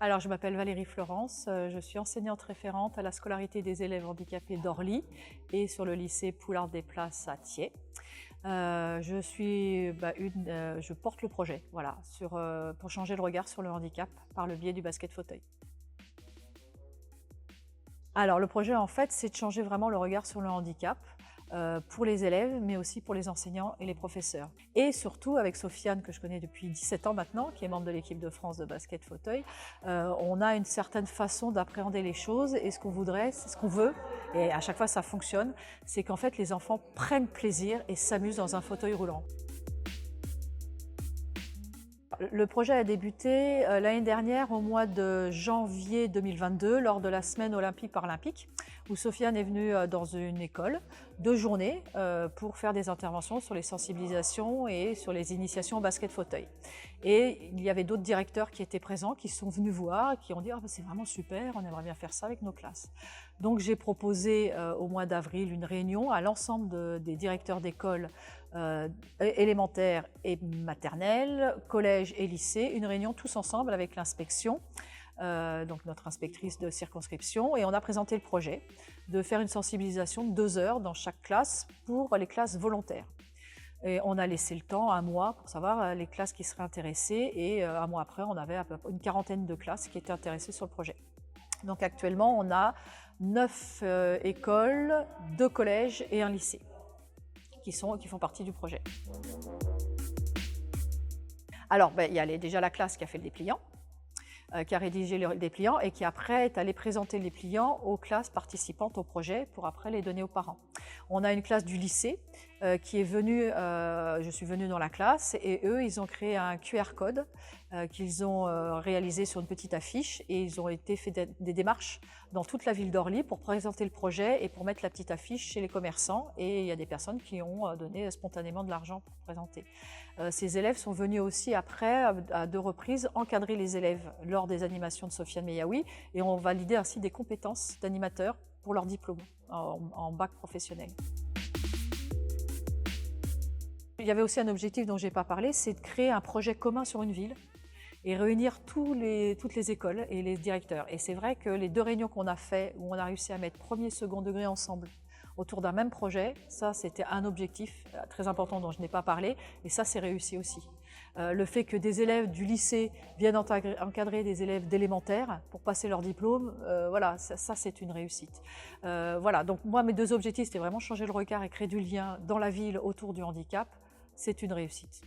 Alors, je m'appelle Valérie Florence, je suis enseignante référente à la scolarité des élèves handicapés d'Orly et sur le lycée Poulard-des-Places à Thiais. Je porte le projet, voilà, pour changer le regard sur le handicap par le biais du basket fauteuil. Alors, le projet, en fait, c'est de changer vraiment le regard sur le handicap pour les élèves, mais aussi pour les enseignants et les professeurs. Et surtout, avec Sofiane, que je connais depuis 17 ans maintenant, qui est membre de l'équipe de France de basket fauteuil, on a une certaine façon d'appréhender les choses et ce qu'on voudrait, c'est ce qu'on veut, et à chaque fois ça fonctionne, c'est qu'en fait les enfants prennent plaisir et s'amusent dans un fauteuil roulant. Le projet a débuté l'année dernière au mois de janvier 2022 lors de la semaine olympique-paralympique où Sofiane est venue dans une école 2 journées pour faire des interventions sur les sensibilisations et sur les initiations au basket fauteuil. Et il y avait d'autres directeurs qui étaient présents, qui sont venus voir, qui ont dit « Ah, c'est vraiment super, on aimerait bien faire ça avec nos classes ». Donc j'ai proposé au mois d'avril une réunion à l'ensemble des directeurs d'école élémentaire et maternelle, collège et lycée, une réunion tous ensemble avec l'inspection, donc notre inspectrice de circonscription, et on a présenté le projet de faire une sensibilisation de 2 heures dans chaque classe pour les classes volontaires. Et on a laissé le temps, 1 mois, pour savoir les classes qui seraient intéressées, et 1 mois après, on avait à peu près une quarantaine de classes qui étaient intéressées sur le projet. Donc actuellement, on a 9 écoles, 2 collèges et un lycée qui font partie du projet. Alors, il y a déjà la classe qui a fait le dépliant, qui a rédigé le dépliant et qui après est allée présenter les dépliants aux classes participantes au projet pour après les donner aux parents. On a une classe du lycée qui est venue, je suis venue dans la classe et eux, ils ont créé un QR code qu'ils ont réalisé sur une petite affiche et ils ont été fait des démarches dans toute la ville d'Orly pour présenter le projet et pour mettre la petite affiche chez les commerçants, et il y a des personnes qui ont donné spontanément de l'argent pour présenter. Ces élèves sont venus aussi après, à 2 reprises, encadrer les élèves lors des animations de Sofiane Meyaoui et ont validé ainsi des compétences d'animateurs pour leur diplôme en bac professionnel. Il y avait aussi un objectif dont je n'ai pas parlé, c'est de créer un projet commun sur une ville et réunir toutes les écoles et les directeurs. Et c'est vrai que les 2 réunions qu'on a fait, où on a réussi à mettre premier et second degré ensemble autour d'un même projet, ça c'était un objectif très important dont je n'ai pas parlé, et ça c'est réussi aussi. Le fait que des élèves du lycée viennent encadrer des élèves d'élémentaire pour passer leur diplôme, voilà, ça c'est une réussite. Voilà, donc moi mes 2 objectifs c'était vraiment changer le regard et créer du lien dans la ville autour du handicap, c'est une réussite.